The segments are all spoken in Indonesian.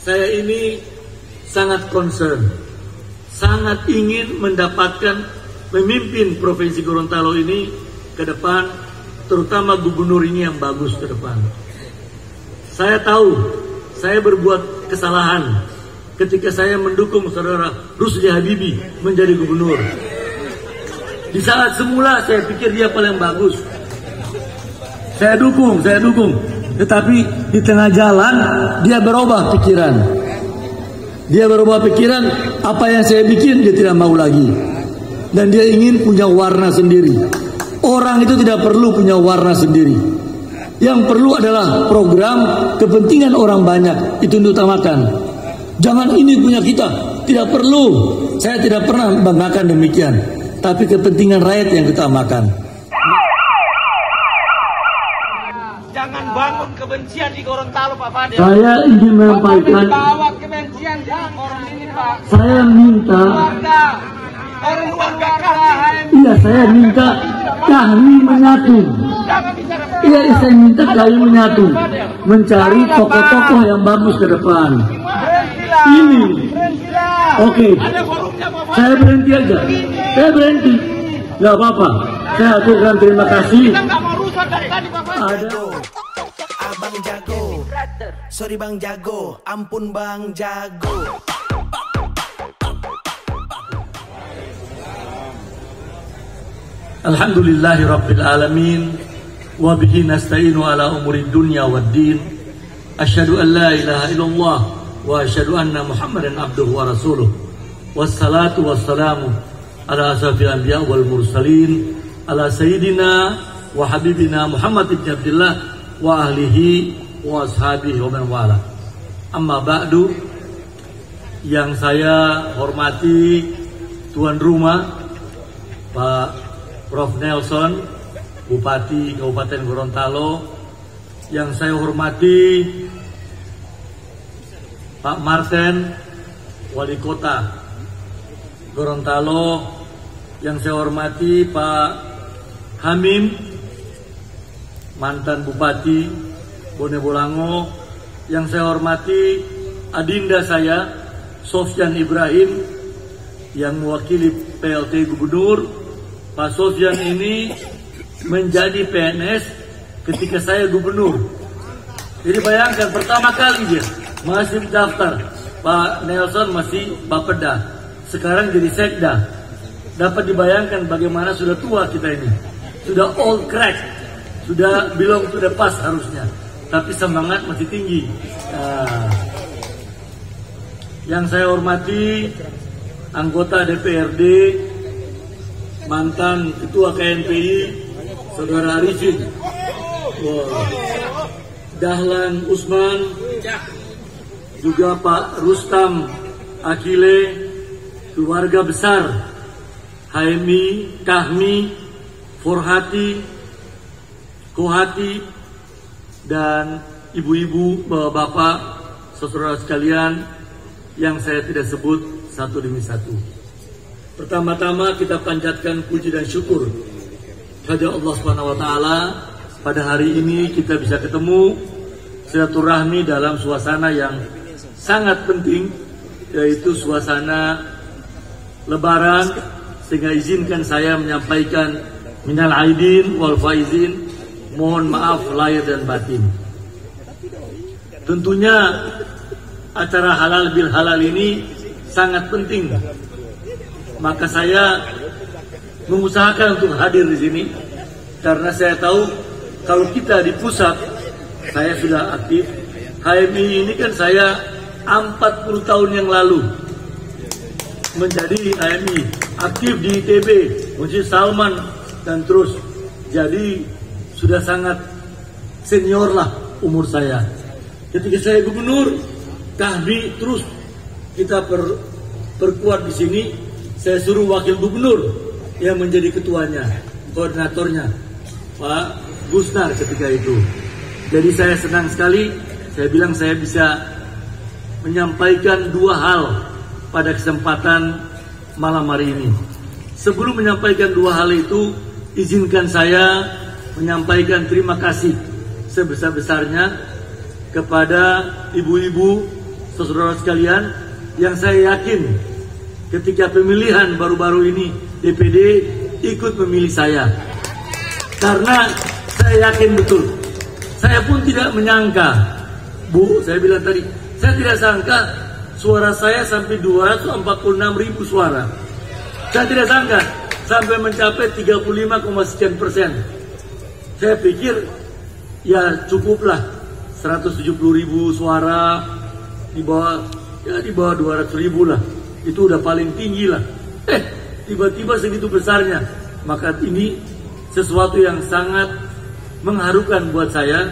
saya ini sangat concern, sangat ingin mendapatkan memimpin Provinsi Gorontalo ini ke depan, terutama gubernur ini yang bagus ke depan. Saya tahu saya berbuat kesalahan ketika saya mendukung saudara Rusdi Habibie menjadi gubernur. Di saat semula saya pikir dia paling bagus. Saya dukung. Tetapi di tengah jalan dia berubah pikiran. Apa yang saya bikin dia tidak mau lagi. Dan dia ingin punya warna sendiri. Orang itu tidak perlu punya warna sendiri. Yang perlu adalah program kepentingan orang banyak, itu diutamakan. Jangan ini punya kita, tidak perlu. Saya tidak pernah membanggakan demikian. Tapi kepentingan rakyat yang kita utamakan. Jangan bangun kebencian di Gorontalo, Pak Fadil. Saya ingin menyampaikan. Bawa kebencian di orang ini, Pak. Saya minta. Iya, saya minta kami menyatu. Iya, saya minta kami menyatu, mencari tokoh-tokoh yang bagus ke depan. Ini, oke. Saya berhenti aja. Gak apa-apa. Saya aturkan terima kasih. Ada. Abang jago. Sorry Bang Jago. Ampun Bang Jago. Alhamdulillahi Rabbil Alamin. Wa bihi nasta'inu ala umurid dunya wad din. Asyhadu an la ilaha illallah wa asyhadu anna Muhammadan abduhu wa rasuluh. Wassalatu wassalamu ala asrafil anbiya wal mursalin, ala sayyidina wa habibina Muhammad ibn Abdullah wa ahlihi wa ashabihi wa man wala. Amma ba'du. Yang saya hormati tuan rumah Pak Prof. Nelson, Bupati Kabupaten Gorontalo. Yang saya hormati Pak Marten, Wali Kota Gorontalo. Yang saya hormati Pak Hamim, mantan Bupati Bone Bolango. Yang saya hormati adinda saya Sofyan Ibrahim yang mewakili PLT Gubernur. Pak Sofyan ini menjadi PNS ketika saya gubernur. Jadi bayangkan pertama kali dia masih daftar. Pak Nelson masih Bapeda, sekarang jadi Sekda. Dapat dibayangkan bagaimana sudah tua kita ini, sudah old crack, sudah belong to the past harusnya, tapi semangat masih tinggi. Yang saya hormati anggota DPRD, mantan Ketua KNPI, Saudara Arifin, Dahlan Usman, juga Pak Rustam Akile, keluarga besar Haimi, Kahmi, Forhati, Kohati, dan ibu-ibu, bapak-bapak, saudara sekalian yang saya tidak sebut satu demi satu. Pertama-tama kita panjatkan puji dan syukur kepada Allah Subhanahu wa taala. Pada hari ini kita bisa ketemu silaturahmi dalam suasana yang sangat penting, yaitu suasana Lebaran, sehingga izinkan saya menyampaikan minal aidin wal faizin, mohon maaf lahir dan batin. Tentunya acara halal bil halal ini sangat penting. Maka saya mengusahakan untuk hadir di sini karena saya tahu kalau kita di pusat, saya sudah aktif. HMI ini kan saya 40 tahun yang lalu menjadi HMI, aktif di ITB, Masjid Salman, dan terus. Jadi sudah sangat senior lah umur saya. Ketika saya gubernur, kami terus kita perkuat di sini. Saya suruh wakil gubernur yang menjadi ketuanya, koordinatornya, Pak Gusnar ketika itu. Jadi saya senang sekali, saya bilang saya bisa menyampaikan dua hal pada kesempatan malam hari ini. Sebelum menyampaikan dua hal itu, izinkan saya menyampaikan terima kasih sebesar-besarnya kepada ibu-ibu, saudara sekalian, yang saya yakin ketika pemilihan baru-baru ini DPD ikut memilih saya. Karena saya yakin betul, saya pun tidak menyangka, Bu, saya bilang tadi, saya tidak sangka suara saya sampai 246.000 suara. Saya tidak sangka sampai mencapai 35,sekian%. Saya pikir ya cukuplah 170.000 suara, di bawah 200.000 lah, itu udah paling tinggi lah. Tiba-tiba segitu besarnya, maka ini sesuatu yang sangat mengharukan buat saya.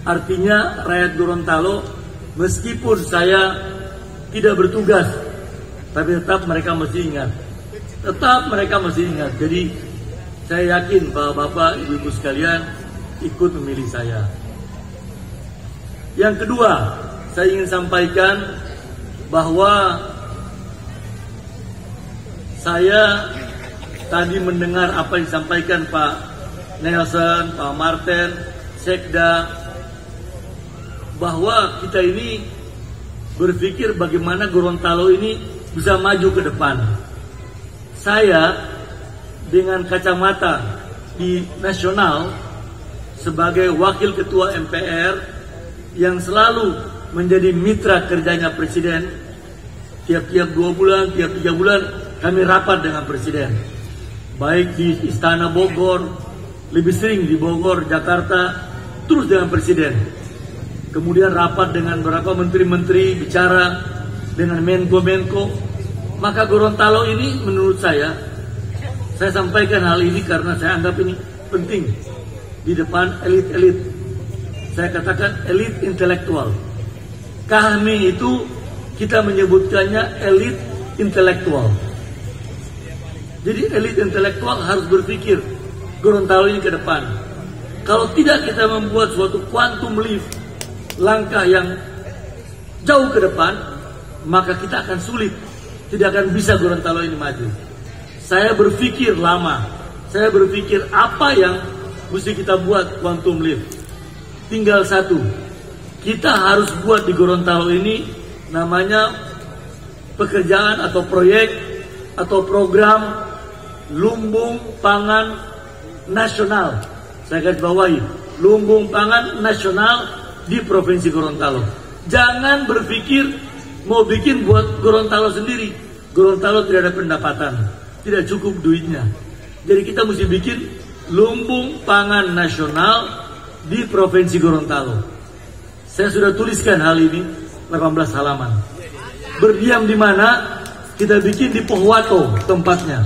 Artinya rakyat Gorontalo, meskipun saya tidak bertugas, tapi tetap mereka masih ingat. Jadi saya yakin bahwa Bapak, Ibu-Ibu sekalian ikut memilih saya. Yang kedua, saya ingin sampaikan bahwa saya tadi mendengar apa yang disampaikan Pak Nelson, Pak Martin, Sekda, bahwa kita ini berpikir bagaimana Gorontalo ini bisa maju ke depan. Saya dengan kacamata di nasional sebagai wakil ketua MPR yang selalu menjadi mitra kerjanya Presiden, tiap-tiap 2 bulan, tiap 3 bulan kami rapat dengan Presiden, baik di Istana Bogor, lebih sering di Bogor, Jakarta, terus dengan Presiden. Kemudian rapat dengan beberapa menteri-menteri, bicara dengan Menko-Menko. Maka Gorontalo ini menurut saya sampaikan hal ini karena saya anggap ini penting di depan elit-elit. Saya katakan elit intelektual. Kami itu kita menyebutkannya elit intelektual. Jadi elit intelektual harus berpikir Gorontalo ini ke depan. Kalau tidak kita membuat suatu quantum leap, langkah yang jauh ke depan, maka kita akan sulit, tidak akan bisa Gorontalo ini maju. Saya berpikir lama, saya berpikir apa yang mesti kita buat quantum leap. Tinggal satu, kita harus buat di Gorontalo ini namanya pekerjaan atau proyek atau program lumbung pangan nasional. Saya garis bawahi, lumbung pangan nasional di Provinsi Gorontalo. Jangan berpikir mau bikin buat Gorontalo sendiri. Gorontalo tidak ada pendapatan, tidak cukup duitnya. Jadi kita mesti bikin lumbung pangan nasional di Provinsi Gorontalo. Saya sudah tuliskan hal ini 18 halaman. Berdiam di mana? Kita bikin di Pohuwato tempatnya.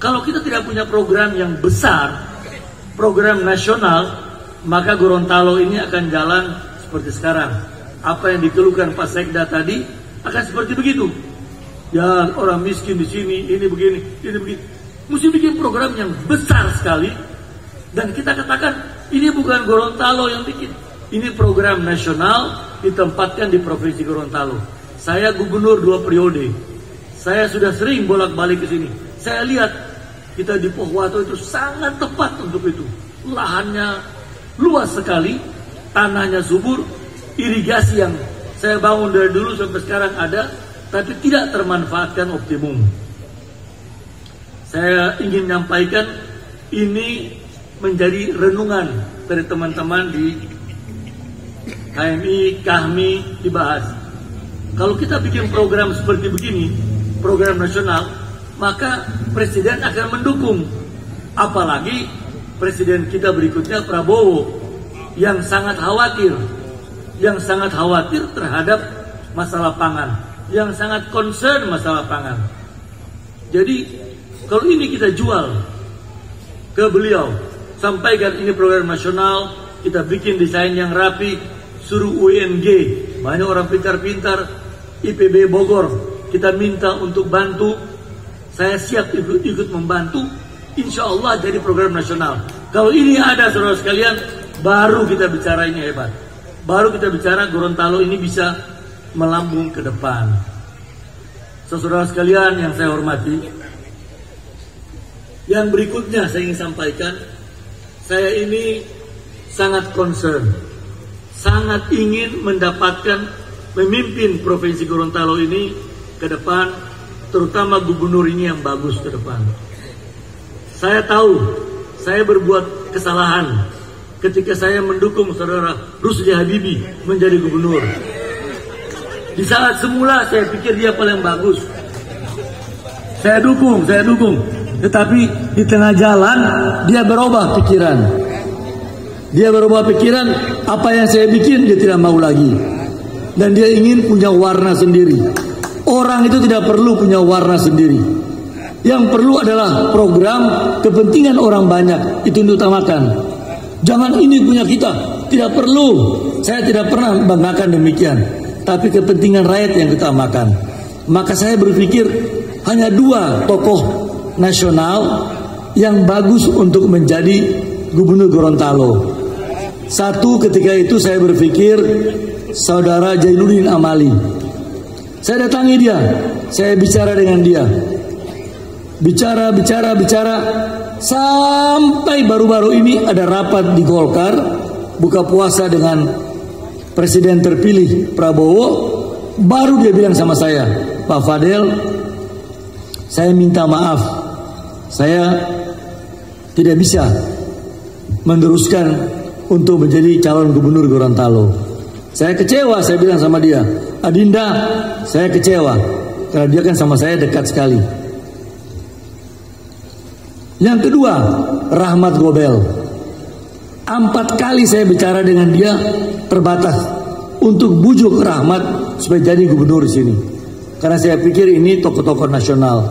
Kalau kita tidak punya program yang besar, program nasional, maka Gorontalo ini akan jalan seperti sekarang. Apa yang dikeluhkan Pak Sekda tadi akan seperti begitu. Ya, orang miskin di sini, ini begini, ini begini. Mesti bikin program yang besar sekali. Dan kita katakan, ini bukan Gorontalo yang bikin. Ini program nasional ditempatkan di Provinsi Gorontalo. Saya gubernur 2 periode. Saya sudah sering bolak-balik ke sini. Saya lihat kita di Pohuwato itu sangat tepat untuk itu. Lahannya luas sekali, tanahnya subur, irigasi yang saya bangun dari dulu sampai sekarang ada, tapi tidak termanfaatkan optimum. Saya ingin menyampaikan ini menjadi renungan dari teman-teman di KMI, KAHMI dibahas. Kalau kita bikin program seperti begini, program nasional, maka Presiden akan mendukung. Apalagi Presiden kita berikutnya Prabowo yang sangat khawatir terhadap masalah pangan, yang sangat concern masalah pangan. Jadi kalau ini kita jual ke beliau, sampaikan ini program nasional, kita bikin desain yang rapi, suruh UNG, banyak orang pintar-pintar, IPB Bogor, kita minta untuk bantu. Saya siap ikut membantu, insya Allah jadi program nasional. Kalau ini ada saudara sekalian, baru kita bicara ini hebat. Baru kita bicara Gorontalo ini bisa melambung ke depan. Saudara sekalian yang saya hormati, yang berikutnya saya ingin sampaikan, saya ini sangat concern, sangat ingin mendapatkan memimpin Provinsi Gorontalo ini ke depan, terutama gubernur ini yang bagus ke depan. Saya tahu saya berbuat kesalahan ketika saya mendukung saudara Rusli Habibie menjadi gubernur. Di saat semula saya pikir dia paling bagus. Saya dukung. Tetapi di tengah jalan dia berubah pikiran. Apa yang saya bikin dia tidak mau lagi. Dan dia ingin punya warna sendiri. Orang itu tidak perlu punya warna sendiri. Yang perlu adalah program kepentingan orang banyak. Itu yang diutamakan. Jangan ini punya kita. Tidak perlu. Saya tidak pernah banggakan demikian. Tapi kepentingan rakyat yang kita utamakan. Maka saya berpikir hanya 2 tokoh nasional yang bagus untuk menjadi gubernur Gorontalo. Satu, ketika itu saya berpikir saudara Jainuddin Amali. Saya datangi dia, saya bicara dengan dia. Bicara sampai baru-baru ini ada rapat di Golkar buka puasa dengan Presiden terpilih Prabowo. Baru dia bilang sama saya, Pak Fadel, saya minta maaf, saya tidak bisa meneruskan untuk menjadi calon gubernur Gorontalo. Saya kecewa, saya bilang sama dia, Adinda, saya kecewa karena dia kan sama saya dekat sekali. Yang kedua, Rahmat Gobel. 4 kali saya bicara dengan dia terbatas untuk bujuk Rahmat supaya jadi gubernur di sini. Karena saya pikir ini tokoh-tokoh nasional.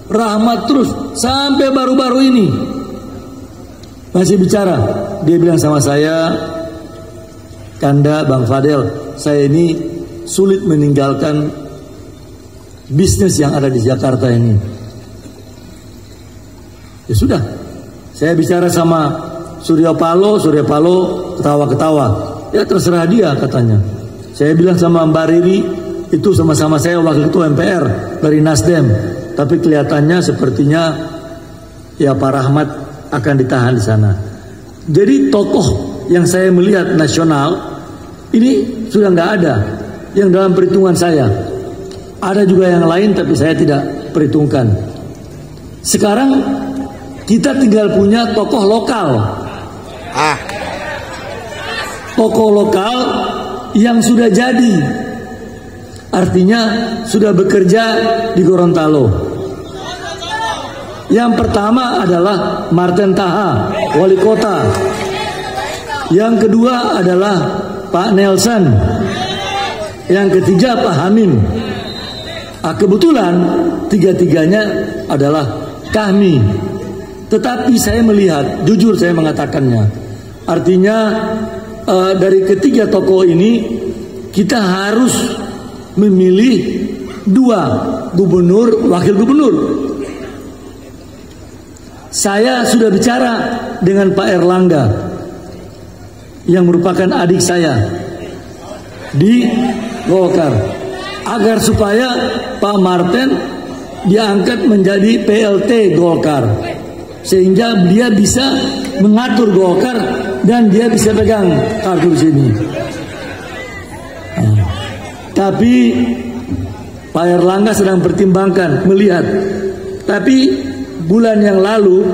Rahmat terus sampai baru-baru ini masih bicara. Dia bilang sama saya, Kanda, Bang Fadel, saya ini sulit meninggalkan bisnis yang ada di Jakarta ini. Ya sudah, saya bicara sama Surya Paloh ketawa-ketawa. Ya terserah dia katanya. Saya bilang sama Mbak Riri, itu sama-sama saya wakil ketua MPR dari Nasdem. Tapi kelihatannya sepertinya ya Pak Rahmat akan ditahan di sana. Jadi tokoh yang saya melihat nasional ini sudah nggak ada yang dalam perhitungan saya. Ada juga yang lain tapi saya tidak perhitungkan. Sekarang kita tinggal punya tokoh lokal. Tokoh lokal yang sudah jadi, artinya sudah bekerja di Gorontalo. Yang pertama adalah Marten Taha, wali kota. Yang kedua adalah Pak Nelson. Yang ketiga Pak Hamim. Kebetulan tiga-tiganya adalah kami. Tetapi saya melihat, jujur saya mengatakannya, artinya dari ketiga tokoh ini kita harus memilih 2 gubernur, wakil gubernur. Saya sudah bicara dengan Pak Erlangga yang merupakan adik saya di Golkar agar supaya Pak Marten diangkat menjadi PLT Golkar sehingga dia bisa mengatur Golkar dan dia bisa pegang kartu sini. Tapi Pak Erlangga sedang pertimbangkan, melihat. Tapi bulan yang lalu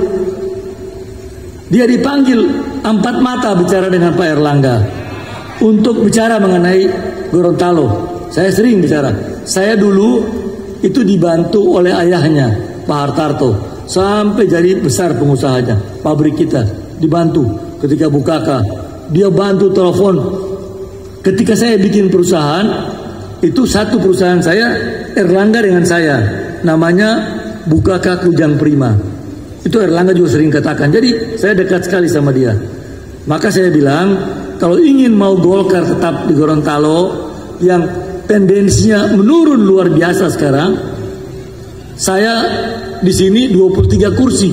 dia dipanggil 4 mata bicara dengan Pak Erlangga untuk bicara mengenai Gorontalo. Saya sering bicara. Saya dulu itu dibantu oleh ayahnya Pak Hartarto sampai jadi besar pengusahanya, pabrik kita dibantu ketika Bukaka. Dia bantu telepon ketika saya bikin perusahaan. Itu satu perusahaan saya, Erlangga dengan saya, namanya Bukaka Kujang Prima. Itu Erlangga juga sering katakan. Jadi saya dekat sekali sama dia. Maka saya bilang, kalau ingin mau Golkar tetap di Gorontalo yang tendensinya menurun luar biasa sekarang, saya di sini 23 kursi.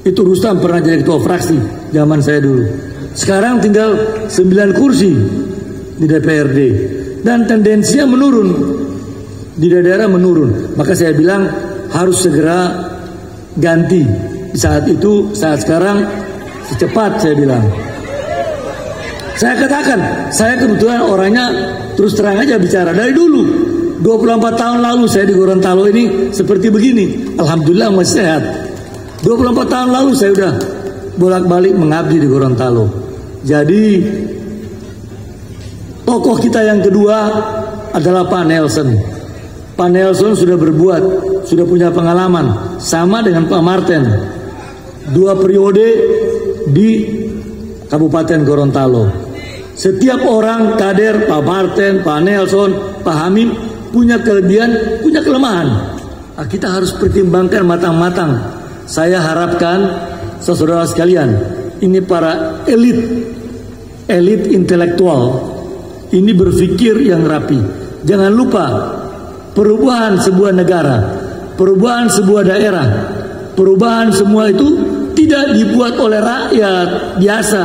Itu Rustam pernah jadi ketua fraksi zaman saya dulu. Sekarang tinggal 9 kursi di DPRD. Dan tendensinya menurun, di daerah menurun. Maka saya bilang harus segera ganti. Saat itu, saat sekarang secepat saya bilang. Saya katakan, saya kebetulan orangnya terus terang aja bicara. Dari dulu 24 tahun lalu saya di Gorontalo ini seperti begini. Alhamdulillah masih sehat. 24 tahun lalu saya udah bolak-balik mengabdi di Gorontalo. Jadi tokoh kita yang kedua adalah Pak Nelson. Pak Nelson sudah berbuat, sudah punya pengalaman sama dengan Pak Martin. 2 periode di Kabupaten Gorontalo. Setiap orang kader, Pak Martin, Pak Nelson, Pak Hamim punya kelebihan, punya kelemahan. Nah, kita harus pertimbangkan matang-matang. Saya harapkan saudara sekalian, ini para elit intelektual, ini berpikir yang rapi. Jangan lupa perubahan sebuah negara, perubahan sebuah daerah, perubahan semua itu tidak dibuat oleh rakyat biasa,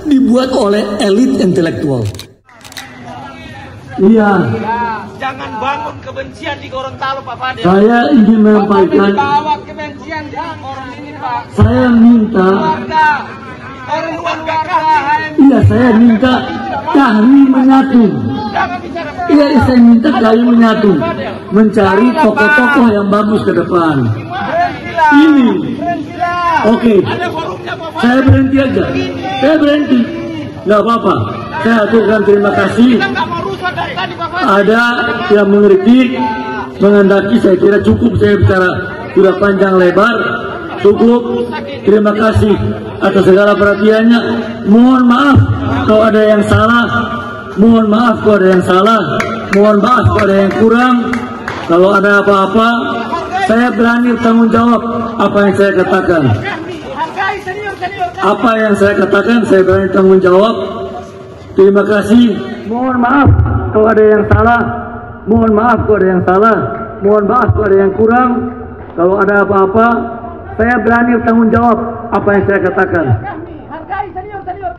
dibuat oleh elit intelektual. Iya. Jangan bangun kebencian di Gorontalo, Pak Fadil. Saya ingin menyampaikan. Bawa kebencian di orang ini, Pak. Saya minta. Iya, saya minta kami menyatu. Iya, saya minta kami menyatu, mencari tokoh-tokoh yang bagus ke depan. Ini. Oke. Saya berhenti aja. Saya berhenti. Nggak apa-apa. Saya aturkan terima kasih. Ada yang mengkritik, menghendaki, saya kira cukup saya bicara sudah panjang lebar, cukup. Terima kasih atas segala perhatiannya. Mohon maaf kalau ada yang salah, mohon maaf kalau ada yang salah, mohon maaf kalau ada yang kurang. Kalau ada apa-apa, saya berani tanggung jawab apa yang saya katakan. Apa yang saya katakan, saya berani tanggung jawab. Terima kasih. Mohon maaf kalau ada yang salah, mohon maaf kalau ada yang salah, mohon maaf kalau ada yang kurang. Kalau ada apa-apa, saya berani tanggung jawab apa yang saya katakan.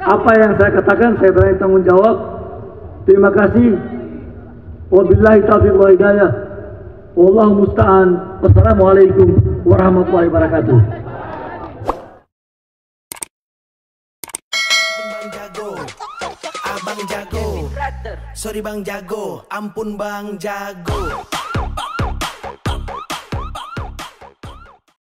Apa yang saya katakan, saya berani tanggung jawab. Terima kasih. Wabillahi taufiq wal hidayah. Wallahu musta'an. Wassalamualaikum warahmatullahi wabarakatuh. Abang jago, sorry Bang Jago, ampun Bang Jago.